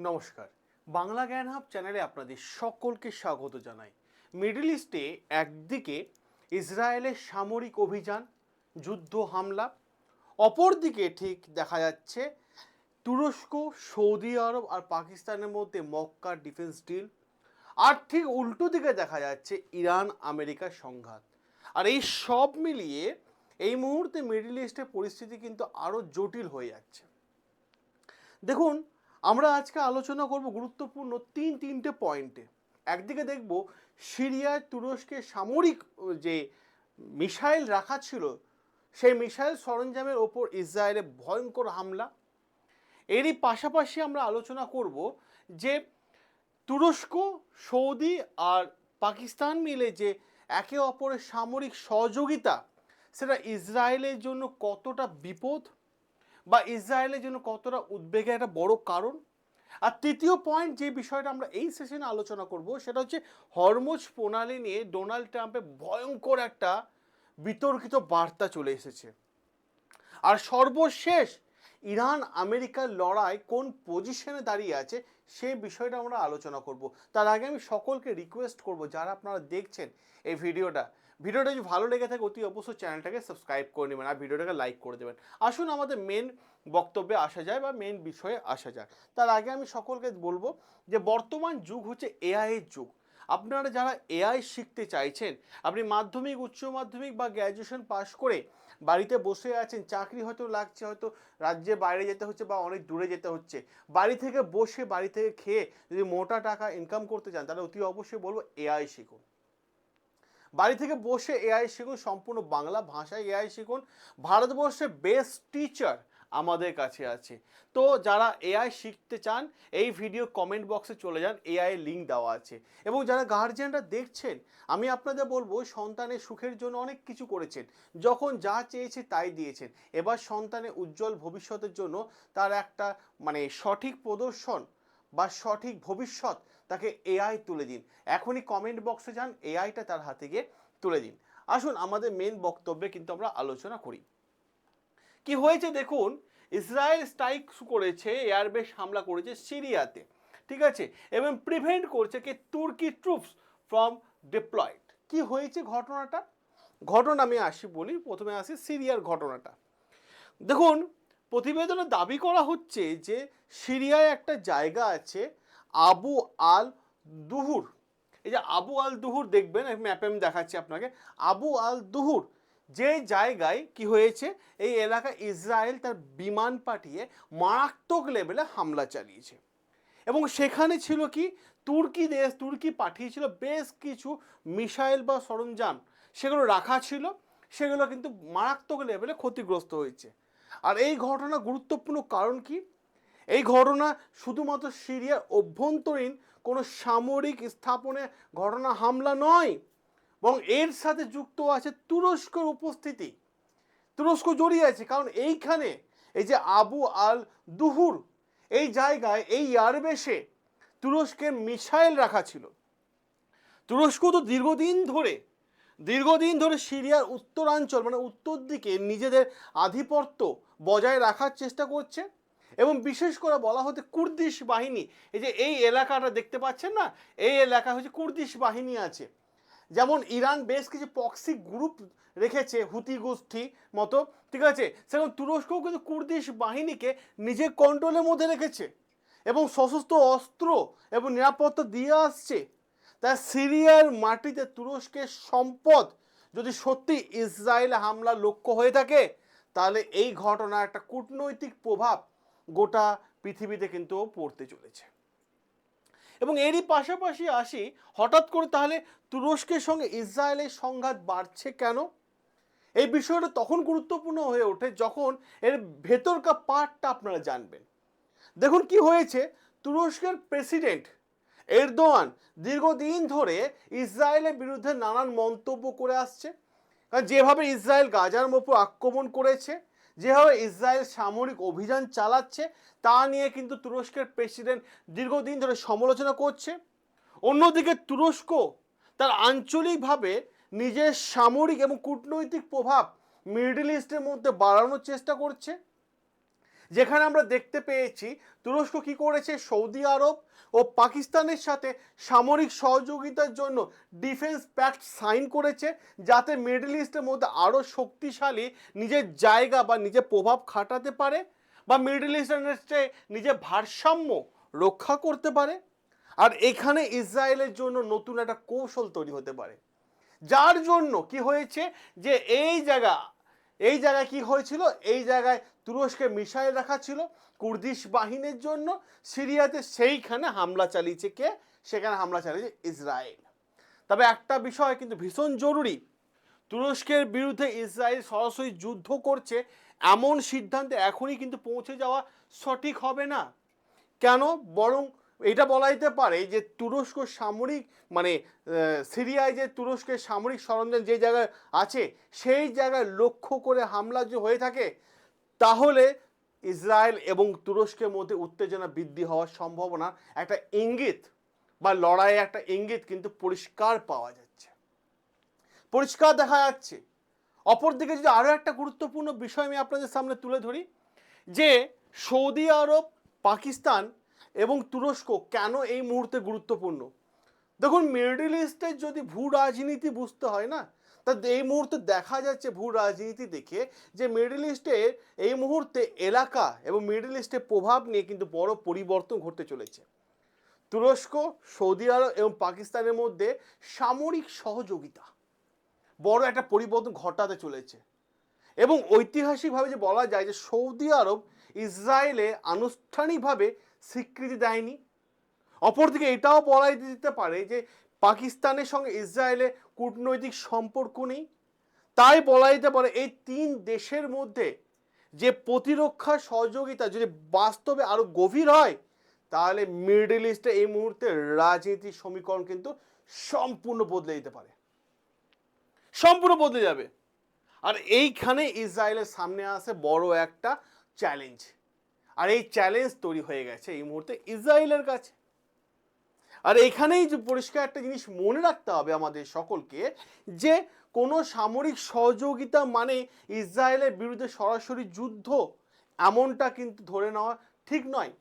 নমস্কার, বাংলা জ্ঞান হাব চ্যানেলে আপনাদের সকলকে স্বাগত জানাই। মিডল ইস্টে একদিকে ইসরায়েলের সামরিক অভিযান, যুদ্ধ হামলা, অপরদিকে ঠিক দেখা যাচ্ছে তুরস্ক, সৌদি আরব আর পাকিস্তানের মধ্যে মক্কা ডিফেন্স ডিল, আর ঠিক উল্টো দিকে দেখা যাচ্ছে ইরান আমেরিকার সংঘাত। আর এই সব মিলিয়ে এই মুহূর্তে মিডল ইস্টের পরিস্থিতি কিন্তু আরও জটিল হয়ে যাচ্ছে। দেখুন, আমরা আজকে আলোচনা করব গুরুত্বপূর্ণ তিনটে পয়েন্টে। একদিকে দেখব সিরিয়ায় তুরস্কের সামরিক যে মিসাইল রাখা ছিল, সেই মিসাইল সরঞ্জামের ওপর ইসরায়েলের ভয়ঙ্কর হামলা। এরই পাশাপাশি আমরা আলোচনা করব যে তুরস্ক, সৌদি আর পাকিস্তান মিলে যে একে অপরের সামরিক সহযোগিতা, সেটা ইসরায়েলের জন্য কতটা বিপদ বা ইসরায়েলের জন্য কতটা উদ্বেগের একটা বড় কারণ। আর তৃতীয় পয়েন্ট যে বিষয়টা আমরা এই সেশনে আলোচনা করব, সেটা হচ্ছে হরমুজ প্রণালী নিয়ে ডোনাল্ড ট্রাম্পের ভয়ঙ্কর একটা বিতর্কিত বার্তা চলে এসেছে। আর সর্বশেষ ইরান আমেরিকার লড়াই কোন পজিশনে দাঁড়িয়ে আছে সেই বিষয়টা আমরা আলোচনা করব। তার আগে আমি সকলকে রিকোয়েস্ট করব, যারা আপনারা দেখছেন এই ভিডিওটা যদি ভালো লেগে থাকে অতি অবশ্যই চ্যানেলটাকে সাবস্ক্রাইব করে নেবেন আর ভিডিওটাকে লাইক করে দেবেন। আসুন আমাদের মেন বক্তব্যে আসা যায় বা মেন বিষয়ে আসা যায়। তার আগে আমি সকলকে বলবো যে বর্তমান যুগ হচ্ছে এআই এর যুগ। আপনারা যারা এআই শিখতে চাইছেন, আপনি মাধ্যমিক, উচ্চ মাধ্যমিক বা গ্র্যাজুয়েশন পাশ করে বাড়িতে বসে আছেন, চাকরি হয়তো লাগছে, হয়তো রাজ্যের বাইরে যেতে হচ্ছে বা অনেক দূরে যেতে হচ্ছে, বাড়ি থেকে বসে বাড়ি থেকে খেয়ে যদি মোটা টাকা ইনকাম করতে চান, তাহলে অতি অবশ্যই বলবো এআই শিখুন। বাড়ি থেকে বসে এআই শিখুন, সম্পূর্ণ বাংলা ভাষায় এআই শিখুন। ভারতবর্ষের বেস্ট টিচার আমাদের কাছে আছে। তো যারা এআই শিখতে চান, এই ভিডিও কমেন্ট বক্সে চলে যান, এআই লিঙ্ক দেওয়া আছে। এবং যারা গার্জিয়ানরা দেখছেন, আমি আপনাদের বলবো সন্তানের সুখের জন্য অনেক কিছু করেছেন, যখন যা চেয়েছে তাই দিয়েছেন। এবার সন্তানের উজ্জ্বল ভবিষ্যতের জন্য তার একটা সঠিক প্রদর্শন বা সঠিক ভবিষ্যৎ তাকে এআই তুলে দিন। এখনই কমেন্ট বক্সে যান, এআইটা তার হাতে গিয়ে তুলে দিন। আসুন আমাদের মেন বক্তব্যে কিন্তু আমরা আলোচনা করি। কি হয়েছে দেখুন, ইসরায়েল স্ট্রাইক করেছে, এয়ারবেস হামলা করেছে সিরিয়াতে, ঠিক আছে, এবং প্রিভেন্ট করছে কি তুর্কি ট্রুপস ফ্রম ডিপ্লয়েড। কি হয়েছে ঘটনা আমি বলি, প্রথমে আসি সিরিয়ার ঘটনাটা। দেখুন, প্রতিবেদনে দাবি করা হচ্ছে যে সিরিয়ায় একটা জায়গা আছে আবু আল দুহুর। এই যে আবু আল দুহুর দেখবেন, ম্যাপে আমি দেখাচ্ছি আপনাকে। আবু আল দুহুর যে জায়গায় কি হয়েছে, এই এলাকায় ইসরায়েল তার বিমান পাঠিয়ে মারাত্মক লেভেলে হামলা চালিয়েছে। এবং সেখানে ছিল কি, তুর্কি পাঠিয়েছিল বেশ কিছু মিসাইল বা সরঞ্জাম, সেগুলো রাখা ছিল, সেগুলো কিন্তু মারাত্মক লেভেলে ক্ষতিগ্রস্ত হয়েছে। আর এই ঘটনা গুরুত্বপূর্ণ কারণ কি, এই ঘটনা শুধুমাত্র সিরিয়ার অভ্যন্তরীণ কোনো সামরিক স্থাপনে ঘটনা হামলা নয়, এবং এর সাথে যুক্ত আছে তুরস্কের উপস্থিতি। তুরস্ক জড়িয়ে আছে, কারণ এইখানে এই যে আবু আল দুহুর এই জায়গায়, এই এয়ারবেসে তুরস্কের মিসাইল রাখা ছিল। তুরস্ক তো দীর্ঘদিন ধরে সিরিয়ার উত্তরাঞ্চল উত্তর দিকে নিজেদের আধিপত্য বজায় রাখার চেষ্টা করছে। এবং বিশেষ করে বলা হতে কুর্দিশ বাহিনী, এই যে এই এলাকাটা দেখতে পাচ্ছেন না, এই এলাকা হচ্ছে কুর্দিশ বাহিনী আছে। যেমন ইরান বেশ কিছু প্রক্সি গ্রুপ রেখেছে, হুতি গোষ্ঠী মতো, ঠিক আছে, সেরকম তুরস্কও কিন্তু কুর্দিশ বাহিনীকে নিজের কন্ট্রোলের মধ্যে রেখেছে এবং সশস্ত্র অস্ত্র এবং নিরাপত্তা দিয়ে আসছে। তাই সিরিয়ার মাটিতে তুরস্কের সম্পদ যদি সত্যি ইসরায়েল হামলার লক্ষ্য হয়ে থাকে, তাহলে এই ঘটনার একটা কূটনৈতিক প্রভাব গোটা পৃথিবীতে কিন্তু পড়তে চলেছে। এবং এরই পাশাপাশি আসি, হঠাৎ করে তাহলে তুরস্কের সঙ্গে ইসরায়েলের সংঘাত বাড়ছে কেন? এই বিষয়টা তখন গুরুত্বপূর্ণ হয়ে ওঠে যখন এর ভেতরকার পার্টটা আপনারা জানবেন। দেখুন কি হয়েছে, তুরস্কের প্রেসিডেন্ট এরদোয়ান দীর্ঘদিন ধরে ইসরায়েলের বিরুদ্ধে নানান মন্তব্য করে আসছে। কারণ যেভাবে ইসরায়েল গাজার ওপর আক্রমণ করেছে, যেভাবে ইসরায়েল সামরিক অভিযান চালাচ্ছে, তা নিয়ে কিন্তু তুরস্কের প্রেসিডেন্ট দীর্ঘদিন ধরে সমালোচনা করছে। অন্যদিকে তুরস্ক তার আঞ্চলিকভাবে নিজের সামরিক এবং কূটনৈতিক প্রভাব মিডল ইস্টের মধ্যে বাড়ানোর চেষ্টা করছে। যেখানে আমরা দেখতে পেয়েছি তুরস্ক কি করেছে, সৌদি আরব ও পাকিস্তানের সাথে সামরিক সহযোগিতার জন্য ডিফেন্স প্যাক্ট সাইন করেছে, যাতে মিডল ইস্টের মধ্যে আরও শক্তিশালী নিজের জায়গা বা নিজের প্রভাব খাটাতে পারে, বা মিডল ইস্টে নিজের ভারসাম্য রক্ষা করতে পারে। আর এখানে ইসরায়েলের জন্য নতুন একটা কৌশল তৈরি হতে পারে, যার জন্য কি হয়েছে যে এই জায়গায় কি হয়েছিল, এই জায়গায় তুরস্কে মিসাইল রাখা ছিল কুর্দিশ বাহিনীর জন্য সিরিয়াতে, সেইখানে হামলা চালিয়েছে কে, সেখানে হামলা চালিয়েছে ইসরায়েল। তবে একটা বিষয় কিন্তু ভীষণ জরুরি, তুরস্কের বিরুদ্ধে ইসরায়েল সরাসরি যুদ্ধ করছে এমন সিদ্ধান্তে এখনই কিন্তু পৌঁছে যাওয়া সঠিক হবে না। কেন? বরং এটা বলা যেতে পারে যে তুরস্ক সামরিক মানে সিরিয়ায় যে তুরস্কের সামরিক সরঞ্জাম যে জায়গায় আছে সেই জায়গায় লক্ষ্য করে হামলা যে হয়ে থাকে, তাহলে ইসরায়েল এবং তুরস্কের মধ্যে উত্তেজনা বৃদ্ধি হওয়ার সম্ভাবনা একটা ইঙ্গিত বা লড়াইয়ের একটা ইঙ্গিত কিন্তু পরিষ্কার পাওয়া যাচ্ছে, পরিষ্কার দেখা যাচ্ছে। অপরদিকে যদি আরও একটা গুরুত্বপূর্ণ বিষয় আমি আপনাদের সামনে তুলে ধরি, যে সৌদি আরব, পাকিস্তান এবং তুরস্ক কেন এই মুহূর্তে গুরুত্বপূর্ণ। দেখুন, মিডল ইস্টের যদি ভূ রাজনীতি বুঝতে হয় না, তা এই মুহূর্তে দেখা যাচ্ছে ভূ রাজনীতি দেখে যে মিডল ইস্টের এই মুহূর্তে এলাকা এবং মিডল ইস্টের প্রভাব নিয়ে কিন্তু বড় পরিবর্তন ঘটতে চলেছে। তুরস্ক, সৌদি আরব এবং পাকিস্তানের মধ্যে সামরিক সহযোগিতা বড় একটা পরিবর্তন ঘটাতে চলেছে, এবং ঐতিহাসিকভাবে যে বলা যায় যে সৌদি আরব ইসরায়েলে আনুষ্ঠানিকভাবে স্বীকৃতি দেয়নি। অপরদিকে এটাও বলা যেতে পারে যে পাকিস্তানের সঙ্গে ইসরায়েলের কূটনৈতিক সম্পর্ক নেই। তাই বলা যেতে পারে এই তিন দেশের মধ্যে যে প্রতিরক্ষা সহযোগিতা যদি বাস্তবে আরও গভীর হয়, তাহলে মিডল ইস্টে এই মুহূর্তে রাজনীতির সমীকরণ কিন্তু সম্পূর্ণ বদলে যেতে পারে, সম্পূর্ণ বদলে যাবে। আর এইখানে ইসরায়েলের সামনে আসে বড় একটা চ্যালেঞ্জ, আর এই চ্যালেঞ্জ তৈরি হয়ে গেছে এই মুহূর্তে ইসরায়েলের কাছে। আর এখানেই যে পরিষ্কার একটা জিনিস মনে রাখতে হবে আমাদের সকলকে, যে কোনো সামরিক সহযোগিতা মানে ইসরায়েলের বিরুদ্ধে সরাসরি যুদ্ধ, এমনটা কিন্তু ধরে নেওয়া ঠিক নয়।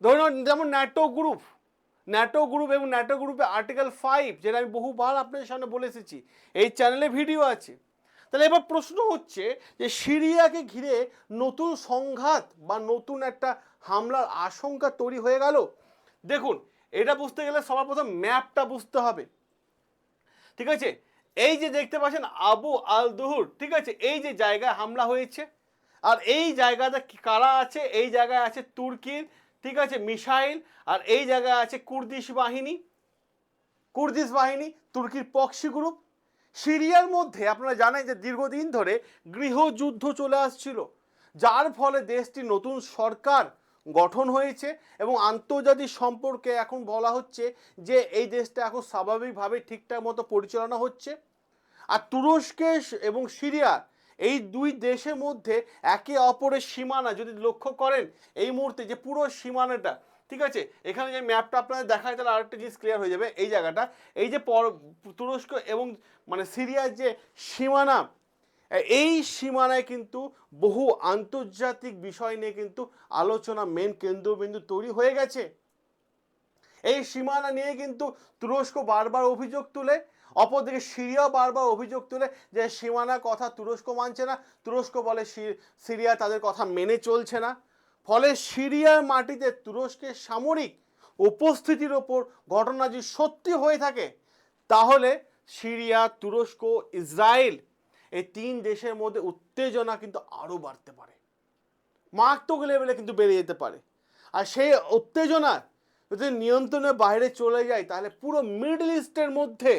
ধরে নেওয়া যেমন ন্যাটো গ্রুপ এবং ন্যাটো গ্রুপে আর্টিকেল 5, যেটা আমি বহুবার আপনাদের সামনে বলে এসেছি, এই চ্যানেলে ভিডিও আছে। তাহলে এবার প্রশ্ন হচ্ছে যে সিরিয়াকে ঘিরে নতুন সংঘাত বা নতুন একটা হামলার আশঙ্কা তৈরি হয়ে গেল। দেখুন, এটা বুঝতে গেলে সবার প্রথম ম্যাপটা বুঝতে হবে, ঠিক আছে? এই যে দেখতে পাচ্ছেন আবু আল দুহুর, ঠিক আছে, এই যে জায়গায় হামলা হয়েছে, আর এই জায়গাটা কারা আছে, এই জায়গায় আছে তুর্কির, ঠিক আছে, মিসাইল, আর এই জায়গায় আছে কুর্দিশ বাহিনী, তুর্কির পক্সি গ্রুপ। সিরিয়ার মধ্যে আপনারা জানেন যে দীর্ঘদিন ধরে গৃহযুদ্ধ চলে আসছিল, যার ফলে দেশটি নতুন সরকার গঠন হয়েছে এবং আন্তর্জাতিক সম্পর্কে এখন বলা হচ্ছে যে এই দেশটা এখন স্বাভাবিকভাবে ঠিকঠাক মতো পরিচালনা হচ্ছে। আর তুরস্কে এবং সিরিয়া এই দুই দেশের মধ্যে একে অপরের সীমানা যদি লক্ষ্য করেন, এই মুহূর্তে যে পুরো সীমানাটা, ঠিক আছে, এখানে যে ম্যাপটা আপনাদের দেখায় তাহলে আরেকটা জিনিস ক্লিয়ার হয়ে যাবে। এই জায়গাটা, এই যে তুরস্ক এবং মানে সিরিয়ার যে সীমানা, এই সীমানায় কিন্তু বহু আন্তর্জাতিক বিষয় নিয়ে কিন্তু আলোচনা মেন কেন্দ্রবিন্দু তৈরি হয়ে গেছে। এই সীমানা নিয়ে কিন্তু তুরস্ক বারবার অভিযোগ তুলে, অপরদিকে সিরিয়া বারবার অভিযোগ তুলে যে সীমানার কথা তুরস্ক মানছে না, তুরস্ক বলে সিরিয়া তাদের কথা মেনে চলছে না। ফলে সিরিয়ার মাটিতে তুরস্কের সামরিক উপস্থিতির ওপর ঘটনা যদি সত্যি হয়ে থাকে, তাহলে সিরিয়া, তুরস্ক, ইসরায়েল এই তিন দেশের মধ্যে উত্তেজনা কিন্তু আরও বাড়তে পারে, মারাত্মক লেভেলে কিন্তু বেড়ে যেতে পারে। আর সেই উত্তেজনা যদি নিয়ন্ত্রণের বাইরে চলে যায়, তাহলে পুরো মিডল ইস্টের মধ্যে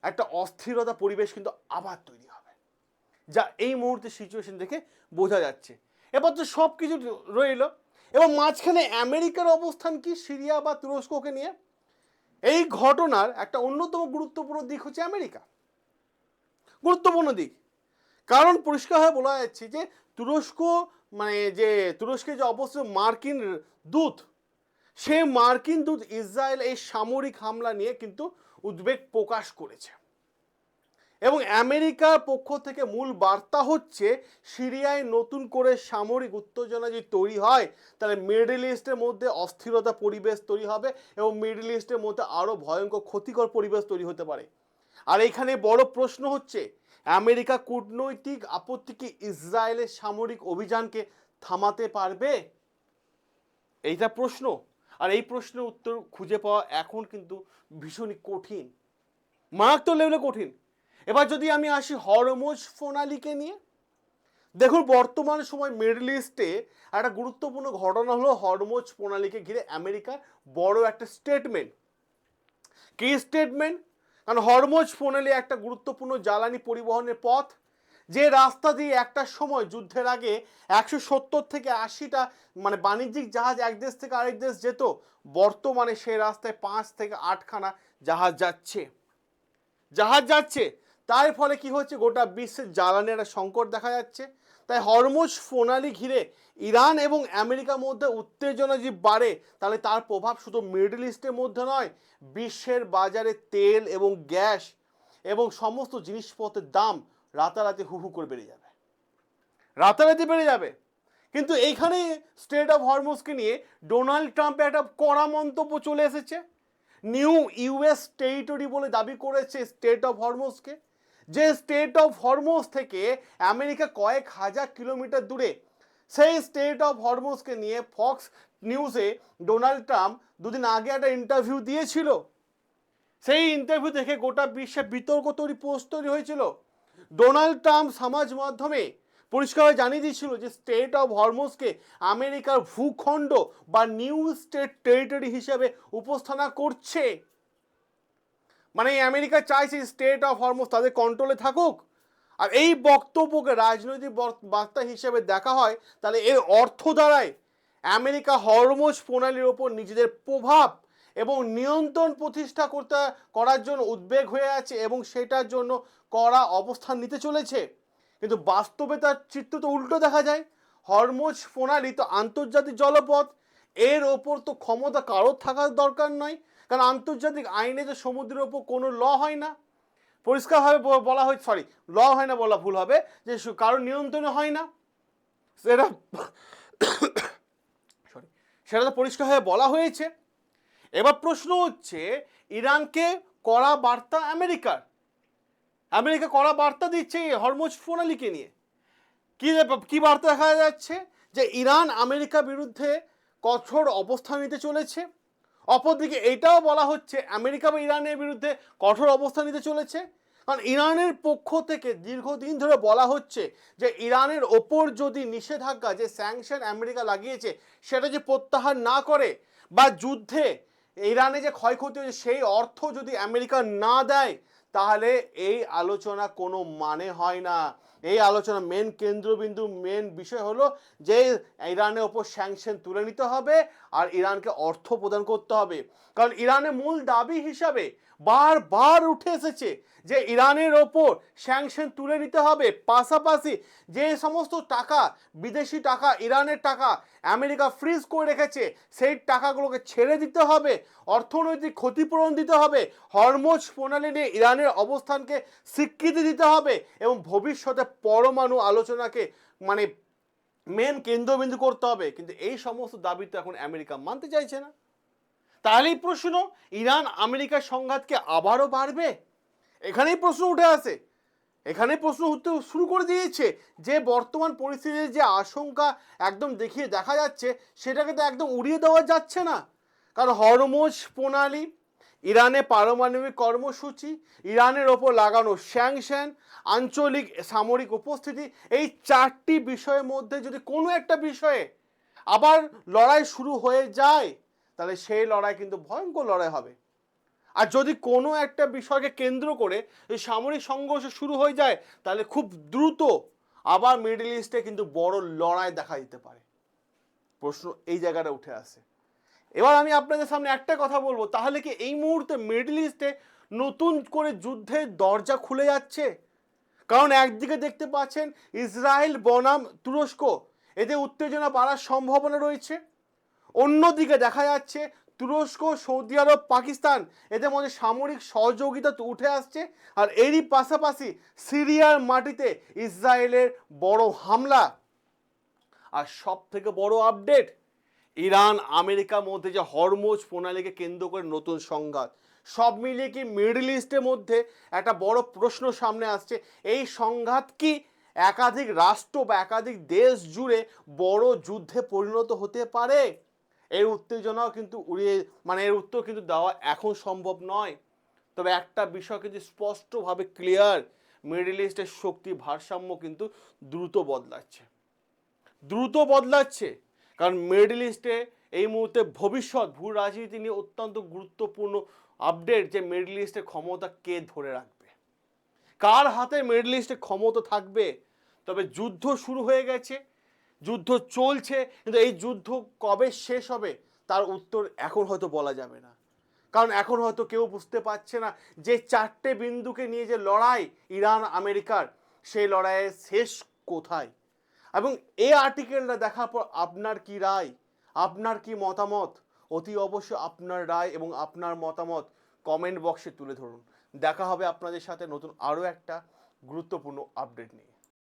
একটা অস্থিরতা পরিবেশ কিন্তু আবার তৈরি হবে, যা এই মুহূর্তে সিচুয়েশন দেখে বোঝা যাচ্ছে। এবার তো সব কিছু রইল, এবং মাঝখানে আমেরিকার অবস্থান কি সিরিয়া বা তুরস্ককে নিয়ে? এই ঘটনার একটা অন্যতম গুরুত্বপূর্ণ দিক হচ্ছে আমেরিকা। গুরুত্বপূর্ণ দিক, কারণ পরিষ্কারভাবে বলা যাচ্ছে যে তুরস্কে যে অবস্থিত মার্কিন দূত, সেই মার্কিন দূত ইসরায়েল এই সামরিক হামলা নিয়ে কিন্তু উদ্বেগ প্রকাশ করেছে। এবং আমেরিকার পক্ষ থেকে মূল বার্তা হচ্ছে সিরিয়ায় নতুন করে সামরিক উত্তেজনা যদি তৈরি হয় তাহলে মিডল ইস্টের মধ্যে অস্থিরতা পরিবেশ তৈরি হবে এবং মিডল ইস্টের মধ্যে আরও ভয়ঙ্কর ক্ষতিকর পরিবেশ তৈরি হতে পারে। আর এখানে বড় প্রশ্ন হচ্ছে আমেরিকা কূটনৈতিক আপত্তি কি ইসরায়েলের সামরিক অভিযানকে থামাতে পারবে? এইটা প্রশ্ন। আর এই প্রশ্নের উত্তর খুঁজে পাওয়া এখন কিন্তু ভীষণই কঠিন, মারাত্মক লেভেলে কঠিন। এবার যদি আমি আসি হরমুজ প্রণালীকে নিয়ে, দেখুন বর্তমান সময় মিডল ইস্টে একটা গুরুত্বপূর্ণ ঘটনা হলো হরমুজ প্রণালীকে ঘিরে আমেরিকার বড় একটা স্টেটমেন্ট। কি স্টেটমেন্ট? কারণ হরমুজ প্রণালী একটা গুরুত্বপূর্ণ জ্বালানি পরিবহনের পথ, যে রাস্তা দিয়ে একটা সময় যুদ্ধের আগে 170 থেকে 80টা মানে বাণিজ্যিক জাহাজ এক দেশ থেকে আরেক দেশ যেত, বর্তমানে সেই রাস্তায় 5 থেকে 8খানা জাহাজ যাচ্ছে। তার ফলে কি হচ্ছে, গোটা বিশ্বের জ্বালানি একটা সংকট দেখা যাচ্ছে। তাই হরমুজ প্রণালী ঘিরে ইরান এবং আমেরিকার মধ্যে উত্তেজনা যদি বাড়ে তাহলে তার প্রভাব শুধু মিডল ইস্টের মধ্যে নয়, বিশ্বের বাজারে তেল এবং গ্যাস এবং সমস্ত জিনিসপত্রের দাম রাতারাতি হু হু করে বেড়ে যাবে। কিন্তু এইখানে স্টেট অফ হরমুজকে নিয়ে ডোনাল্ড ট্রাম্পের একটা কড়া মন্তব্য চলে এসেছে। নিউ ইউএস টেরিটরি বলে দাবি করেছে স্টেট অফ হরমুজকে, যে স্টেট অফ হরমুজ থেকে আমেরিকা কয়েক হাজার কিলোমিটার দূরে। সেই স্টেট অফ হরমুজকে নিয়ে ফক্স নিউজে ডোনাল্ড ট্রাম্প দুদিন আগে একটা ইন্টারভিউ দিয়েছিল। সেই ইন্টারভিউ দেখে গোটা বিশ্বে বিতর্ক পোস্ট তৈরি হয়েছিল। ডোনাল্ড ট্রাম্প সমাজ মাধ্যমে পরিষ্কারভাবে জানিয়ে দিয়েছিল যে স্টেট অফ হরমুজকে আমেরিকার ভূখণ্ড বা নিউ স্টেট টেরিটরি হিসেবে উপস্থাপনা করছে। মানে আমেরিকা চাইছে স্টেট অফ হরমুজ তাদের কন্ট্রোলে থাকুক। আর এই বক্তব্যকে রাজনৈতিক বার্তা হিসেবে দেখা হয় তাহলে এর অর্থ দাঁড়ায় আমেরিকা হরমুজ প্রণালীর ওপর নিজেদের প্রভাব এবং নিয়ন্ত্রণ প্রতিষ্ঠা করার জন্য উদ্বেগ হয়ে আছে এবং সেটার জন্য কড়া অবস্থান নিতে চলেছে। কিন্তু বাস্তবে তার চিত্র তো উল্টো দেখা যায়। হরমুজ প্রণালী তো আন্তর্জাতিক জলপথ, এর ওপর তো ক্ষমতা কারোর থাকার দরকার নয়, কারণ আন্তর্জাতিক আইনে যে সমুদ্রের ওপর কোনো ল হয় না, পরিষ্কারভাবে বলা হয়, সরি ল হয় না বলা ভুল হবে, যে কারোর নিয়ন্ত্রণে হয় না, সেটা তো পরিষ্কারভাবে বলা হয়েছে। এবার প্রশ্ন হচ্ছে ইরানকে কড়া বার্তা আমেরিকা কড়া বার্তা দিচ্ছে হরমুজ প্রণালীকে নিয়ে। কি বার্তা দেখা যাচ্ছে, যে ইরান আমেরিকা বিরুদ্ধে কঠোর অবস্থান নিতে চলেছে। অপরদিকে এটাও বলা হচ্ছে আমেরিকা বা ইরানের বিরুদ্ধে কঠোর অবস্থান নিতে চলেছে, কারণ ইরানের পক্ষ থেকে দীর্ঘদিন ধরে বলা হচ্ছে যে ইরানের ওপর যদি নিষেধাজ্ঞা, যে স্যাংশন আমেরিকা লাগিয়েছে সেটা যে প্রত্যাহার না করে বা যুদ্ধে ইরানে যে ক্ষয়ক্ষতি হয়েছে সেই অর্থ যদি আমেরিকা না দেয় তাহলে এই আলোচনা কোনো মানে হয় না। এই আলোচনা মেন কেন্দ্রবিন্দু, মেন বিষয় হলো যে ইরানের ওপর স্যাংশন তুলে নিতে হবে আর ইরানকে অর্থ প্রদান করতে হবে। কারণ ইরানের মূল দাবি হিসাবে বারবার উঠে এসেছে যে ইরানের ওপর স্যাংশন তুলে নিতে হবে, পাশাপাশি যে সমস্ত টাকা, বিদেশি টাকা, ইরানের টাকা আমেরিকা ফ্রিজ করে রেখেছে সেই টাকাগুলোকে ছেড়ে দিতে হবে, অর্থনৈতিক ক্ষতিপূরণ দিতে হবে, হরমুজ প্রণালী নিয়ে ইরানের অবস্থানকে স্বীকৃতি দিতে হবে এবং ভবিষ্যতে পরমাণু আলোচনাকে মানে মেন কেন্দ্রবিন্দু করতে হবে। কিন্তু এই সমস্ত দাবি তো এখন আমেরিকা মানতে চাইছে না। তাহলেই প্রশ্ন, ইরান আমেরিকার সংঘাতকে আবারও বাড়বে? এখানেই প্রশ্ন উঠে আসে, এখানেই প্রশ্ন উঠতে শুরু করে দিয়েছে যে বর্তমান পরিস্থিতির যে আশঙ্কা একদম দেখা যাচ্ছে সেটাকে তো একদম উড়িয়ে দেওয়া যাচ্ছে না। কারণ হরমুজ প্রণালী, ইরানে পারমাণবিক কর্মসূচি, ইরানের ওপর লাগানো স্যাংশন, আঞ্চলিক সামরিক উপস্থিতি, এই 4টি বিষয়ের মধ্যে যদি কোনো একটা বিষয়ে আবার লড়াই শুরু হয়ে যায় তাহলে সেই লড়াই কিন্তু ভয়ঙ্কর লড়াই হবে। আর যদি কোনো একটা বিষয়কে কেন্দ্র করে এই সামরিক সংঘর্ষ শুরু হয়ে যায় তাহলে খুব দ্রুত আবার মিডল ইস্টে কিন্তু বড় লড়াই দেখা দিতে পারে। প্রশ্ন এই জায়গাটা উঠে আসে। এবার আমি আপনাদের সামনে একটা কথা বলবো, তাহলে কি এই মুহূর্তে মিডল ইস্টে নতুন করে যুদ্ধের দরজা খুলে যাচ্ছে? কারণ একদিকে দেখতে পাচ্ছেন ইসরায়েল বনাম তুরস্ক, এতে উত্তেজনা বাড়ার সম্ভাবনা রয়েছে। অন্যদিকে দেখা যাচ্ছে তুরস্ক, সৌদি আরব, পাকিস্তান এদের মধ্যে সামরিক সহযোগিতা তো উঠে আসছে, আর এরই পাশাপাশি সিরিয়ার মাটিতে ইসরায়েলের বড় হামলা। আর সব থেকে বড় আপডেট, ইরান আমেরিকার মধ্যে যে হরমুজ প্রণালীকে কেন্দ্র করে নতুন সংঘাত। সব মিলিয়ে কি মিডল ইস্টের মধ্যে একটা বড় প্রশ্ন সামনে আসছে, এই সংঘাত কি একাধিক রাষ্ট্র বা একাধিক দেশ জুড়ে বড় যুদ্ধে পরিণত হতে পারে? এর উত্তেজনাও কিন্তু এর উত্তর কিন্তু দেওয়া এখন সম্ভব নয়। তবে একটা বিষয় কিন্তু স্পষ্টভাবে ক্লিয়ার, মিডল ইস্টের শক্তি ভারসাম্য কিন্তু দ্রুত বদলাচ্ছে। কারণ মিডল ইস্টে এই মুহূর্তে ভবিষ্যৎ ভূ রাজনীতি নিয়ে অত্যন্ত গুরুত্বপূর্ণ আপডেট, যে মিডল ইস্টের ক্ষমতা কে ধরে রাখবে, কার হাতে মিডল ইস্টে ক্ষমতা থাকবে। তবে যুদ্ধ শুরু হয়ে গেছে, যুদ্ধ চলছে, কিন্তু এই যুদ্ধ কবে শেষ হবে তার উত্তর এখন হয়তো বলা যাবে না। কারণ এখন হয়তো কেউ বুঝতে পারছে না যে চারটে বিন্দুকে নিয়ে যে লড়াই ইরান আমেরিকার, সেই লড়াইয়ের শেষ কোথায়। এবং এই আর্টিকেলটা দেখার পর আপনার কি রায়, আপনার কি মতামত? অতি অবশ্যই আপনার রায় এবং আপনার মতামত কমেন্ট বক্সে তুলে ধরুন। দেখা হবে আপনাদের সাথে নতুন আরও একটা গুরুত্বপূর্ণ আপডেট নিয়ে।